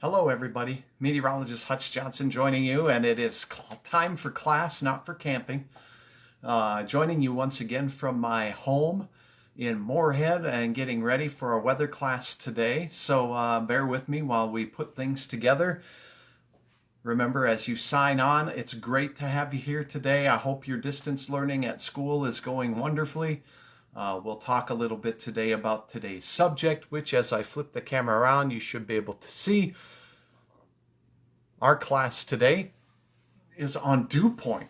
Hello, everybody. Meteorologist Hutch Johnson joining you, and it is time for class, not for camping. Joining you once again from my home in Moorhead and getting ready for our weather class today. So bear with me while we put things together. Remember, as you sign on, it's great to have you here today. I hope your distance learning at school is going wonderfully. We'll talk a little bit today about today's subject, which as I flip the camera around, you should be able to see. Our class today is on dew point.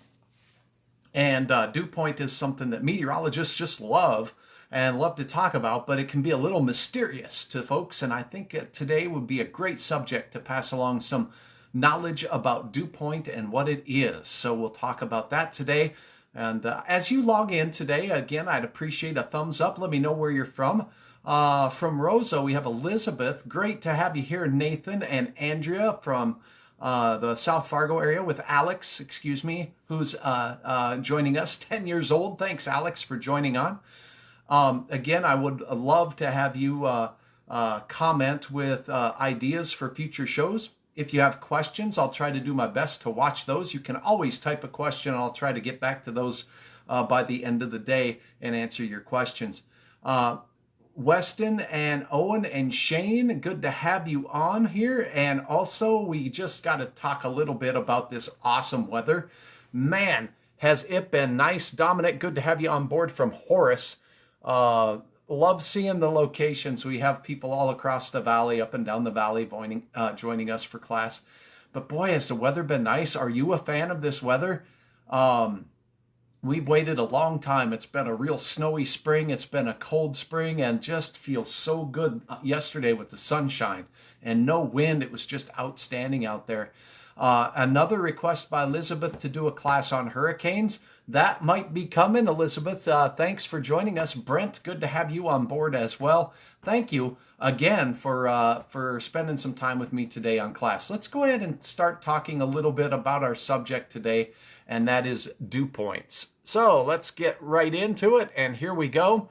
And dew point is something that meteorologists just love and love to talk about, but it can be a little mysterious to folks. And I think today would be a great subject to pass along some knowledge about dew point and what it is. So we'll talk about that today. And as you log in today, again, I'd appreciate a thumbs up. Let me know where you're from. From Rosa, we have Elizabeth. Great to have you here, Nathan and Andrea from the South Fargo area with Alex, who's joining us, 10 years old. Thanks, Alex, for joining on. Again, I would love to have you comment with ideas for future shows. If you have questions, I'll try to do my best to watch those. You can always type a question, and I'll try to get back to those by the end of the day and answer your questions. Weston and Owen and Shane, good to have you on here. And also, we just got to talk a little bit about this awesome weather. Man, has it been nice. Dominic, good to have you on board from Horace. Love seeing the locations. We have people all across the valley, up and down the valley, joining us for class. But boy, has the weather been nice. Are you a fan of this weather? We've waited a long time. It's been a real snowy spring. It's been a cold spring and just feels so good yesterday with the sunshine and no wind. It was just outstanding out there. Another request by Elizabeth to do a class on hurricanes. That might be coming, Elizabeth. Thanks for joining us. Brent, good to have you on board as well. Thank you again for spending some time with me today on class. Let's go ahead and start talking a little bit about our subject today, and that is dew points. So let's get right into it, and here we go.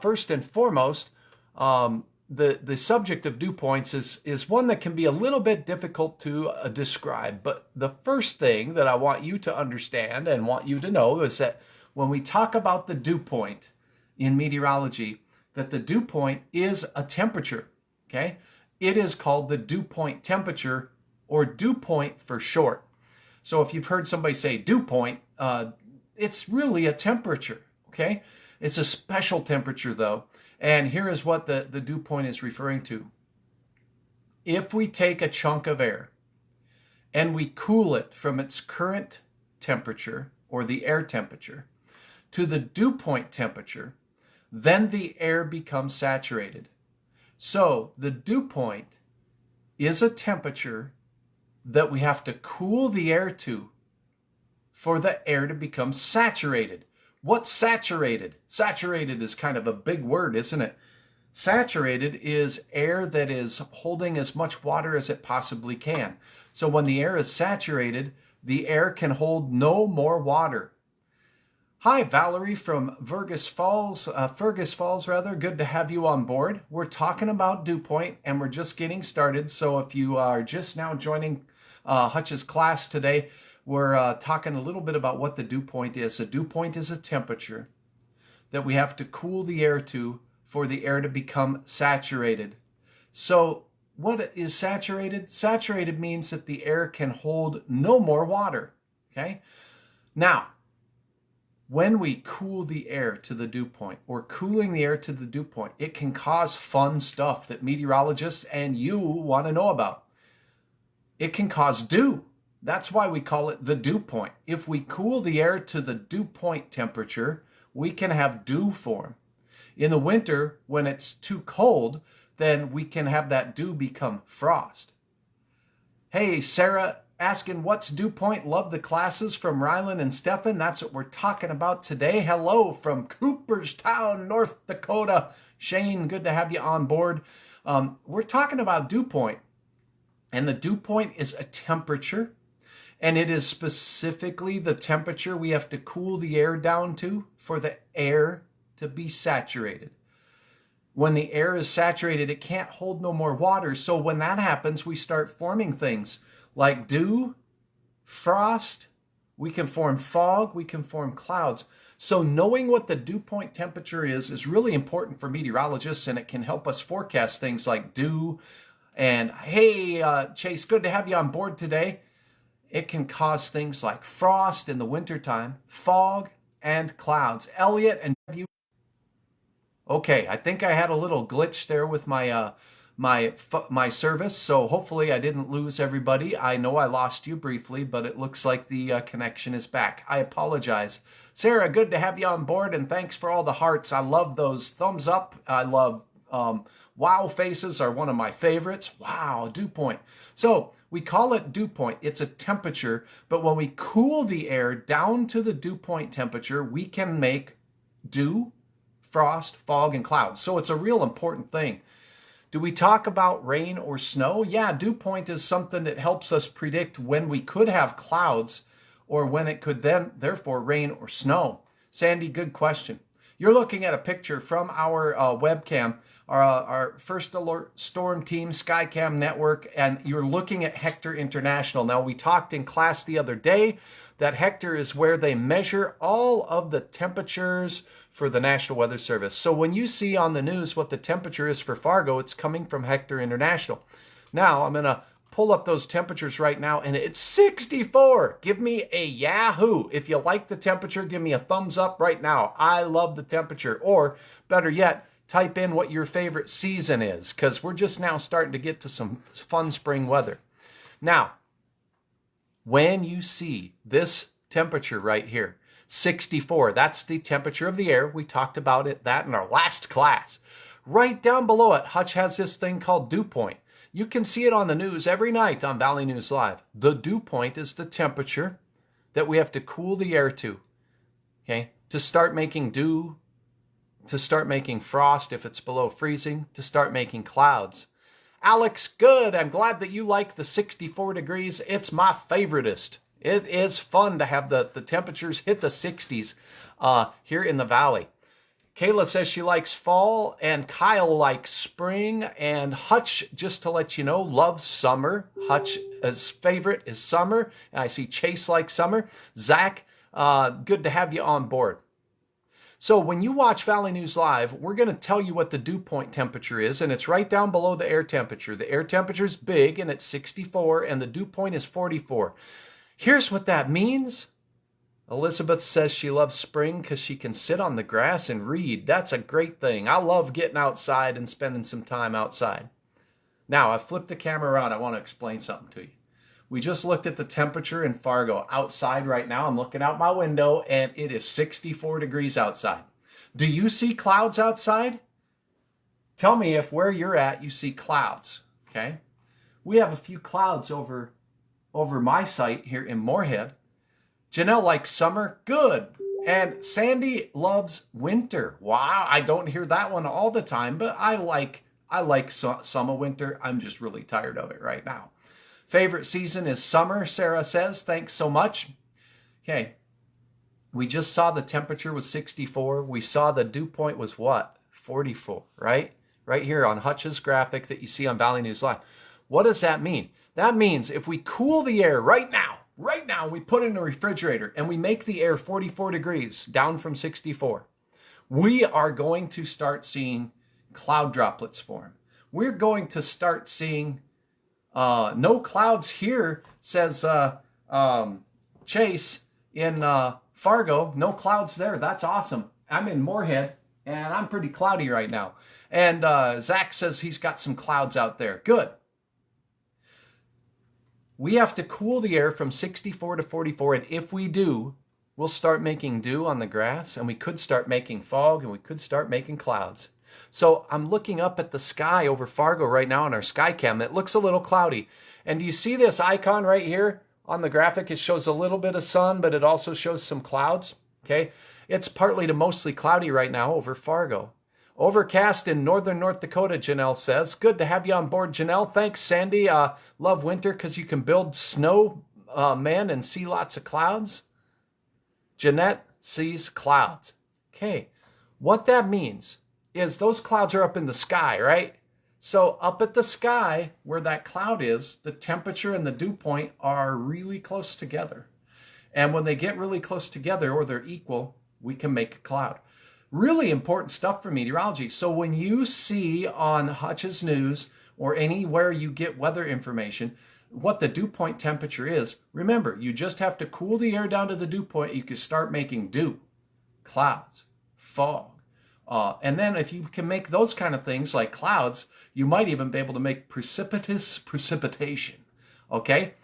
First and foremost, the subject of dew points is one that can be a little bit difficult to describe. But the first thing that I want you to understand and want you to know is that when we talk about the dew point in meteorology, that the dew point is a temperature, okay? It is called the dew point temperature, or dew point for short. So if you've heard somebody say dew point, it's really a temperature, okay? It's a special temperature, though. And here is what the dew point is referring to. If we take a chunk of air and we cool it from its current temperature, or the air temperature, to the dew point temperature, then the air becomes saturated. So the dew point is a temperature that we have to cool the air to for the air to become saturated. What's saturated? Saturated is kind of a big word, isn't it? Saturated is air that is holding as much water as it possibly can. So when the air is saturated, the air can hold no more water. Hi, Valerie from Fergus Falls. Good to have you on board. We're talking about dew point, and we're just getting started. So if you are just now joining Hutch's class today, we're talking a little bit about what the dew point is. A dew point is a temperature that we have to cool the air to for the air to become saturated. So what is saturated? Saturated means that the air can hold no more water, okay? Now, when we cool the air to the dew point, or cooling the air to the dew point, it can cause fun stuff that meteorologists and you want to know about. It can cause dew. That's why we call it the dew point. If we cool the air to the dew point temperature, we can have dew form. In the winter, when it's too cold, then we can have that dew become frost. Hey, Sarah, asking what's dew point? Love the classes from Rylan and Stefan. That's what we're talking about today. Hello from Cooperstown, North Dakota. Shane, good to have you on board. We're talking about dew point. And the dew point is a temperature. And it is specifically the temperature we have to cool the air down to for the air to be saturated. When the air is saturated, it can't hold no more water. So when that happens, we start forming things like dew, frost, we can form fog, we can form clouds. So knowing what the dew point temperature is really important for meteorologists, and it can help us forecast things like dew. And hey, Chase, good to have you on board today. It can cause things like frost in the wintertime, fog, and clouds. Elliot and you. Okay, I think I had a little glitch there with my my service, so hopefully I didn't lose everybody. I know I lost you briefly, but it looks like the connection is back. I apologize. Sarah, good to have you on board, and thanks for all the hearts. I love those thumbs up. I love wow faces are one of my favorites. Wow, dew point. So we call it dew point. It's a temperature, but when we cool the air down to the dew point temperature, we can make dew, frost, fog, and clouds. So it's a real important thing. Do we talk about rain or snow? Yeah, dew point is something that helps us predict when we could have clouds or when it could then therefore rain or snow. Sandy, good question. You're looking at a picture from our webcam, our First Alert Storm Team Skycam Network, and you're looking at Hector International. Now, we talked in class the other day that Hector is where they measure all of the temperatures for the National Weather Service. So when you see on the news what the temperature is for Fargo, it's coming from Hector International. Now, I'm going to pull up those temperatures right now, and it's 64. Give me a yahoo. If you like the temperature, give me a thumbs up right now. I love the temperature. Or better yet, type in what your favorite season is, because we're just now starting to get to some fun spring weather. Now, when you see this temperature right here, 64, that's the temperature of the air. We talked about that in our last class. Right down below it, Hutch has this thing called dew point. You can see it on the news every night on Valley News Live. The dew point is the temperature that we have to cool the air to, okay, to start making dew, to start making frost if it's below freezing, to start making clouds. Alex, good. I'm glad that you like the 64 degrees. It's my favoritist. It is fun to have the temperatures hit the 60s here in the valley. Kayla says she likes fall, and Kyle likes spring, and Hutch, just to let you know, loves summer. Hutch's favorite is summer, and I see Chase likes summer. Zach, good to have you on board. So when you watch Valley News Live, we're going to tell you what the dew point temperature is, and it's right down below the air temperature. The air temperature is big, and it's 64, and the dew point is 44. Here's what that means. Elizabeth says she loves spring because she can sit on the grass and read. That's a great thing. I love getting outside and spending some time outside. Now, I've flipped the camera around. I want to explain something to you. We just looked at the temperature in Fargo. Outside right now, I'm looking out my window, and it is 64 degrees outside. Do you see clouds outside? Tell me if where you're at you see clouds, okay? We have a few clouds over my site here in Moorhead. Janelle likes summer. Good. And Sandy loves winter. Wow, I don't hear that one all the time, but I like summer, winter. I'm just really tired of it right now. Favorite season is summer, Sarah says. Thanks so much. Okay. We just saw the temperature was 64. We saw the dew point was what? 44, right? Right here on Hutch's graphic that you see on Valley News Live. What does that mean? That means if we cool the air right now, we put it in a refrigerator and we make the air 44 degrees down from 64, we are going to start seeing cloud droplets form. We're going to start seeing no clouds here, says Chase in Fargo. No clouds there. That's awesome. I'm in Moorhead and I'm pretty cloudy right now. And Zach says he's got some clouds out there. Good. We have to cool the air from 64 to 44, and if we do, we'll start making dew on the grass, and we could start making fog, and we could start making clouds. So I'm looking up at the sky over Fargo right now on our Skycam. It looks a little cloudy. And do you see this icon right here on the graphic? It shows a little bit of sun, but it also shows some clouds. Okay, it's partly to mostly cloudy right now over Fargo. Overcast in northern North Dakota, Janelle says. Good to have you on board, Janelle. Thanks, Sandy. Love winter because you can build snow man and see lots of clouds. Jeanette sees clouds. Okay, what that means is those clouds are up in the sky, right? So up at the sky where that cloud is, the temperature and the dew point are really close together. And when they get really close together or they're equal, we can make a cloud. Really important stuff for meteorology. So when you see on Hutch's News or anywhere you get weather information, what the dew point temperature is, remember, you just have to cool the air down to the dew point. You can start making dew, clouds, fog. And then if you can make those kind of things like clouds, you might even be able to make precipitous precipitation. Okay?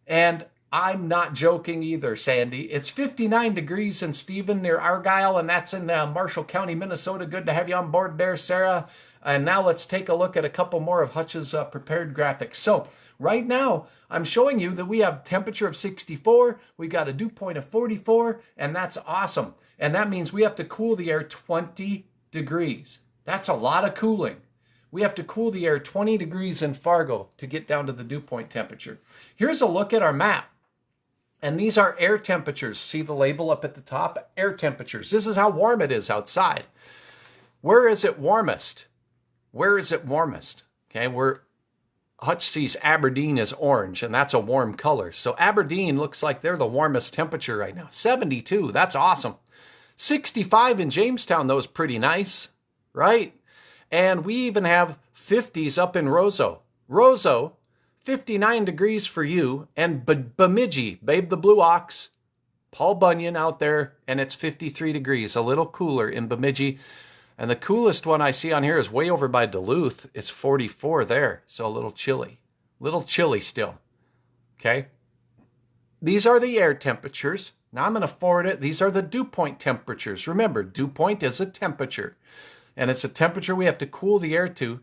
And I'm not joking either, Sandy. It's 59 degrees in Stephen near Argyle, and that's in Marshall County, Minnesota. Good to have you on board there, Sarah. And now let's take a look at a couple more of Hutch's prepared graphics. So right now, I'm showing you that we have temperature of 64, we got a dew point of 44, and that's awesome. And that means we have to cool the air 20 degrees. That's a lot of cooling. We have to cool the air 20 degrees in Fargo to get down to the dew point temperature. Here's a look at our map. And these are air temperatures. See the label up at the top? Air temperatures. This is how warm it is outside. Where is it warmest? Where is it warmest? Okay, Hutch sees Aberdeen as orange, and that's a warm color. So Aberdeen looks like they're the warmest temperature right now. 72, that's awesome. 65 in Jamestown, though, is pretty nice, right? And we even have 50s up in Roseau. Roseau, 59 degrees for you, and Bemidji, Babe the Blue Ox, Paul Bunyan out there, and it's 53 degrees, a little cooler in Bemidji. And the coolest one I see on here is way over by Duluth. It's 44 there, so a little chilly still, okay? These are the air temperatures. Now I'm going to forward it. These are the dew point temperatures. Remember, dew point is a temperature, and it's a temperature we have to cool the air to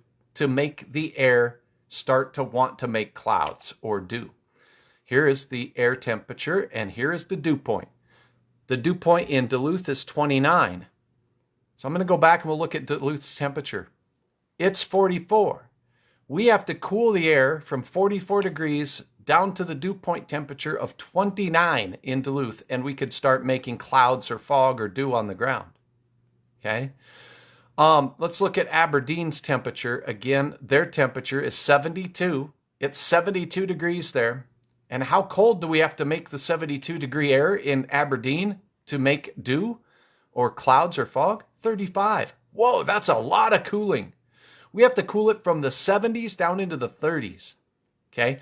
make the air start to want to make clouds or dew. Here is the air temperature, and here is the dew point. The dew point in Duluth is 29. So I'm going to go back and we'll look at Duluth's temperature. It's 44. We have to cool the air from 44 degrees down to the dew point temperature of 29 in Duluth, and we could start making clouds or fog or dew on the ground. Okay? Let's look at Aberdeen's temperature. Again, their temperature is 72. It's 72 degrees there. And how cold do we have to make the 72 degree air in Aberdeen to make dew or clouds or fog? 35. Whoa, that's a lot of cooling. We have to cool it from the 70s down into the 30s. Okay?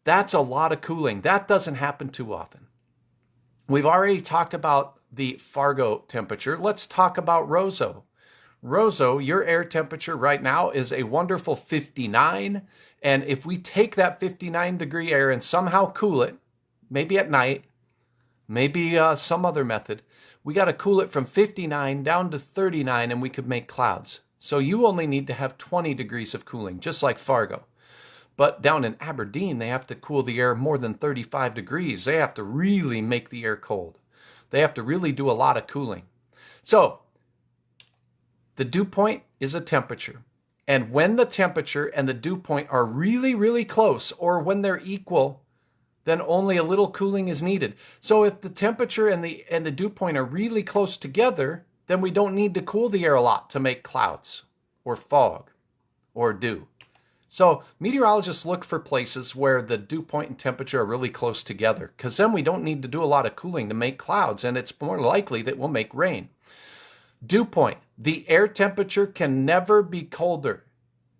That's a lot of cooling. That doesn't happen too often. We've already talked about the Fargo temperature. Let's talk about Roseau. Roseau, your air temperature right now is a wonderful 59. And if we take that 59 degree air and somehow cool it, maybe at night, maybe some other method, we got to cool it from 59 down to 39 and we could make clouds. So you only need to have 20 degrees of cooling, just like Fargo. But down in Aberdeen, they have to cool the air more than 35 degrees. They have to really make the air cold. They have to really do a lot of cooling. So the dew point is a temperature. And when the temperature and the dew point are really, really close, or when they're equal, then only a little cooling is needed. So if the temperature and the dew point are really close together, then we don't need to cool the air a lot to make clouds or fog or dew. So meteorologists look for places where the dew point and temperature are really close together, because then we don't need to do a lot of cooling to make clouds, and it's more likely that we'll make rain. Dew point. The air temperature can never be colder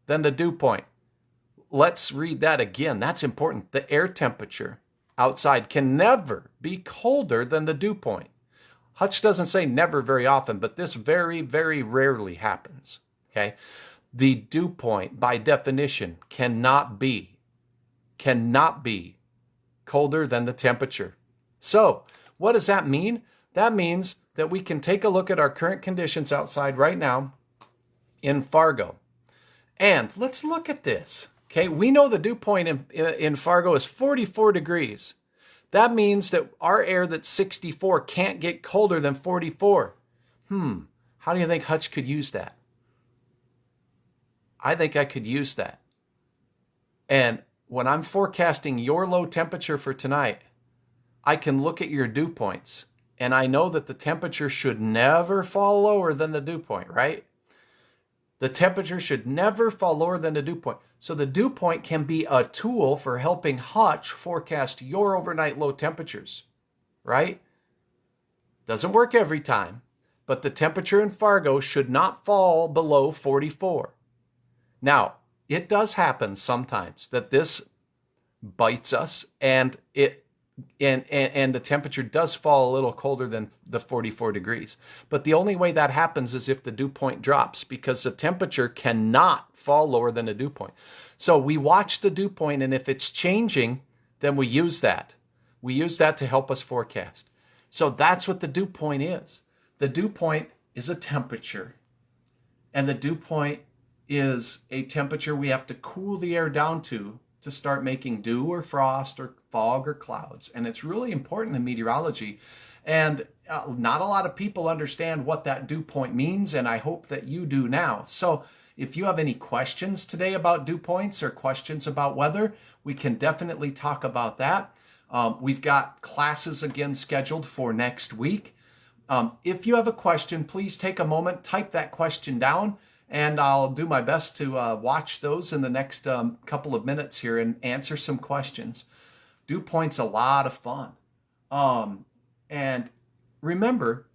than the dew point. Let's read that again. That's important. The air temperature outside can never be colder than the dew point. Hutch doesn't say never very often, but this very, very rarely happens. Okay? The dew point, by definition, cannot be colder than the temperature. So, what does that mean? That means that we can take a look at our current conditions outside right now in Fargo. And let's look at this. Okay, we know the dew point in Fargo is 44 degrees. That means that our air that's 64 can't get colder than 44. How do you think Hutch could use that? I think I could use that. And when I'm forecasting your low temperature for tonight, I can look at your dew points, and I know that the temperature should never fall lower than the dew point, right? The temperature should never fall lower than the dew point. So the dew point can be a tool for helping Hutch forecast your overnight low temperatures, right? Doesn't work every time, but the temperature in Fargo should not fall below 44. Now, it does happen sometimes that this bites us and the temperature does fall a little colder than the 44 degrees. But the only way that happens is if the dew point drops, because the temperature cannot fall lower than the dew point. So we watch the dew point, and if it's changing, then we use that. We use that to help us forecast. So that's what the dew point is. The dew point is a temperature, and the dew point is a temperature we have to cool the air down to start making dew or frost or fog or clouds. And it's really important in meteorology. And not a lot of people understand what that dew point means, and I hope that you do now. So if you have any questions today about dew points or questions about weather, we can definitely talk about that. We've got classes again scheduled for next week. If you have a question, please take a moment, type that question down, and I'll do my best to watch those in the next couple of minutes here and answer some questions. Dew point's a lot of fun. And remember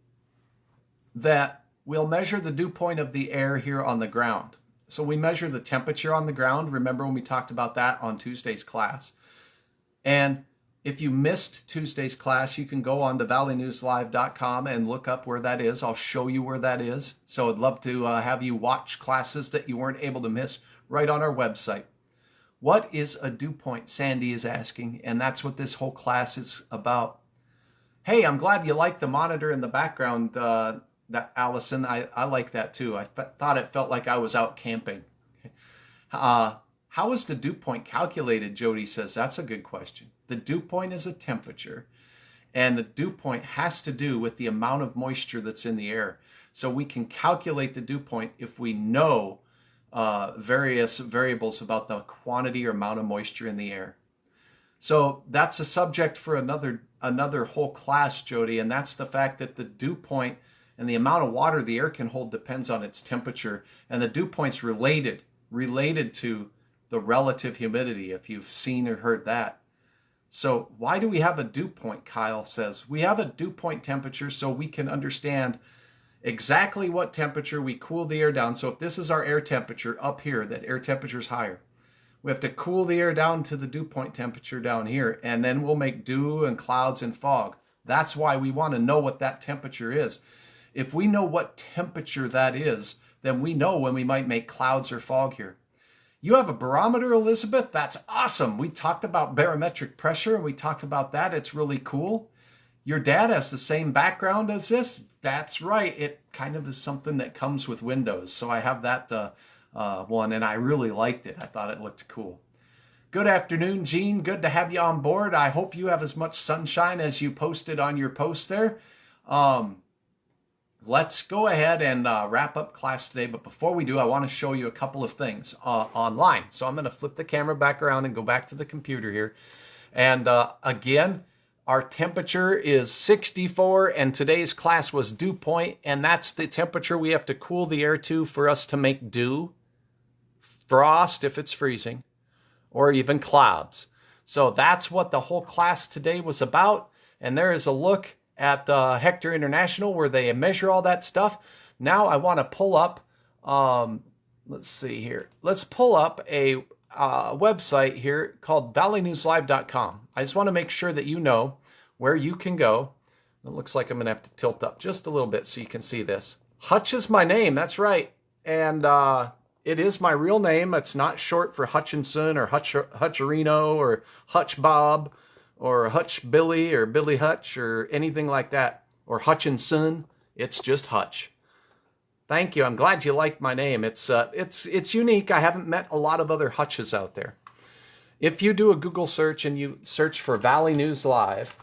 that we'll measure the dew point of the air here on the ground. So we measure the temperature on the ground. Remember when we talked about that on Tuesday's class? And if you missed Tuesday's class, you can go on to valleynewslive.com and look up where that is. I'll show you where that is. So I'd love to have you watch classes that you weren't able to miss right on our website. What is a dew point? Sandy is asking, and that's what this whole class is about. Hey, I'm glad you like the monitor in the background, that Allison. I like that too. I thought it felt like I was out camping. How is the dew point calculated? Jody says, that's a good question. The dew point is a temperature, and the dew point has to do with the amount of moisture that's in the air. So we can calculate the dew point if we know various variables about the quantity or amount of moisture in the air. So that's a subject for another whole class, Jody, and that's the fact that the dew point and the amount of water the air can hold depends on its temperature, and the dew point's related to the relative humidity, if you've seen or heard that. So why do we have a dew point? Kyle says we have a dew point temperature so we can understand exactly what temperature we cool the air down. So if this is our air temperature up here, that air temperature is higher, we have to cool the air down to the dew point temperature down here, and then we'll make dew and clouds and fog. That's why we want to know what that temperature is. If we know what temperature that is, then we know when we might make clouds or fog here. You have a barometer, Elizabeth? That's awesome. We talked about barometric pressure. We talked about that. It's really cool. Your dad has the same background as this? That's right. It kind of is something that comes with Windows. So I have that one, and I really liked it. I thought it looked cool. Good afternoon, Gene. Good to have you on board. I hope you have as much sunshine as you posted on your post there. Let's go ahead and wrap up class today. But before we do, I want to show you a couple of things online. So I'm going to flip the camera back around and go back to the computer here. And again, our temperature is 64, and today's class was dew point, and that's the temperature we have to cool the air to for us to make dew, frost if it's freezing, or even clouds. So that's what the whole class today was about. And there is a look at Hector International where they measure all that stuff. Now I want to pull up, let's see here. Let's pull up a website here called valleynewslive.com. I just want to make sure that you know where you can go. It looks like I'm going to have to tilt up just a little bit so you can see this. Hutch is my name. That's right. And it is my real name. It's not short for Hutchinson or Hutcherino or Hutch Bob or Hutch Billy or Billy Hutch or anything like that, or Hutchinson. It's just Hutch. Thank you. I'm glad you like my name. It's unique. I haven't met a lot of other Hutches out there. If you do a Google search and you search for Valley News Live,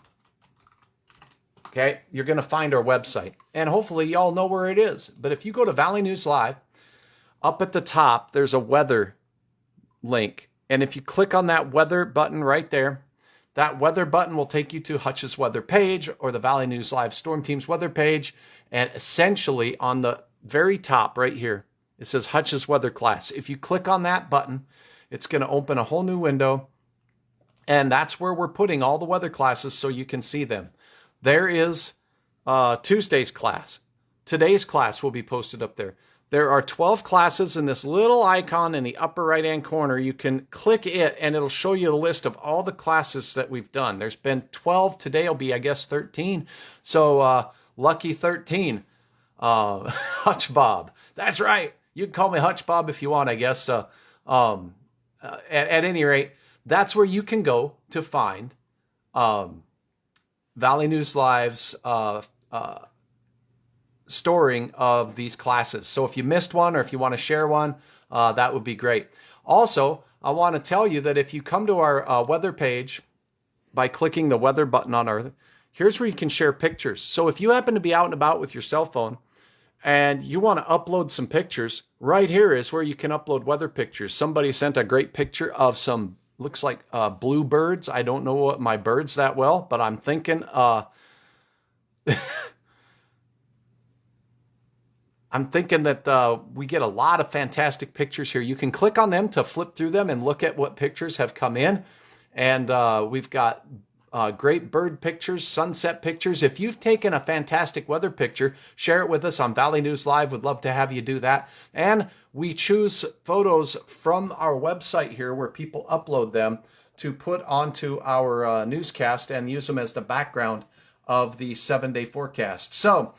okay, you're going to find our website. And hopefully y'all know where it is. But if you go to Valley News Live, up at the top, there's a weather link. And if you click on that weather button right there, that weather button will take you to Hutch's weather page or the Valley News Live Storm Team's weather page. And essentially on the very top right here, It says Hutch's Weather Class. If you click on that button, it's going to open a whole new window. And that's where we're putting all the weather classes so you can see them. There is Tuesday's class. Today's class will be posted up there. There are 12 classes in this little icon in the upper right-hand corner. You can click it, and it'll show you a list of all the classes that we've done. There's been 12. Today will be, I guess, 13. So lucky 13. Hutch Bob. That's right. You can call me Hutch Bob if you want, I guess. At any rate, that's where you can go to find Valley News Live's storing of these classes. So if you missed one or if you want to share one, that would be great. Also, I want to tell you that if you come to our weather page by clicking the weather button on our, here's where you can share pictures. So if you happen to be out and about with your cell phone and you want to upload some pictures, right here is where you can upload weather pictures. Somebody sent a great picture of some, looks like blue birds. I don't know what my birds that well, but I'm thinking I'm thinking that we get a lot of fantastic pictures here. You can click on them to flip through them and look at what pictures have come in. And we've got great bird pictures, sunset pictures. If you've taken a fantastic weather picture, share it with us on Valley News Live. We'd love to have you do that. And we choose photos from our website here where people upload them to put onto our newscast and use them as the background of the 7-day forecast. So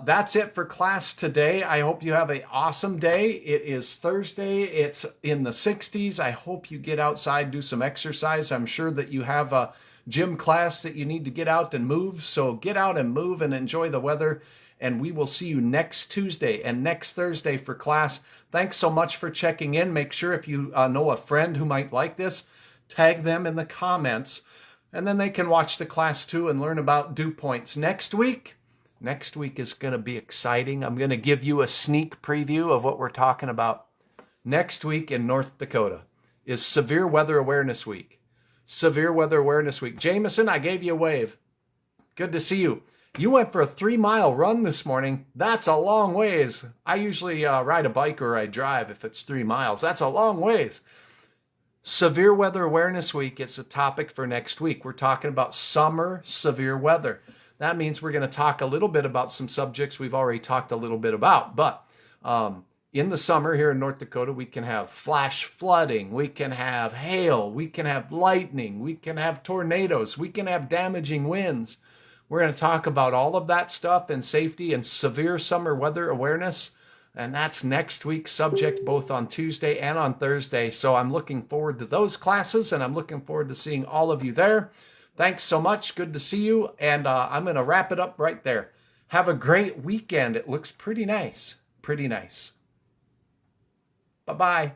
that's it for class today. I hope you have an awesome day. It is Thursday. It's in the 60s. I hope you get outside, do some exercise. I'm sure that you have a gym class that you need to get out and move. So get out and move and enjoy the weather. And we will see you next Tuesday and next Thursday for class. Thanks so much for checking in. Make sure if you know a friend who might like this, tag them in the comments. And then they can watch the class too and learn about dew points. Next week is going to be exciting. I'm going to give you a sneak preview of what we're talking about. Next week in North Dakota is Severe Weather Awareness Week. Severe Weather Awareness Week. Jameson, I gave you a wave. Good to see you. You went for a 3-mile run this morning. That's a long ways. I usually ride a bike or I drive if it's 3 miles. That's a long ways. Severe Weather Awareness Week is a topic for next week. We're talking about summer severe weather. That means we're going to talk a little bit about some subjects we've already talked a little bit about. But in the summer here in North Dakota, we can have flash flooding, we can have hail, we can have lightning, we can have tornadoes, we can have damaging winds. We're going to talk about all of that stuff and safety and severe summer weather awareness. And that's next week's subject, both on Tuesday and on Thursday. So I'm looking forward to those classes, and I'm looking forward to seeing all of you there. Thanks so much. Good to see you. And I'm going to wrap it up right there. Have a great weekend. It looks pretty nice. Pretty nice. Bye-bye.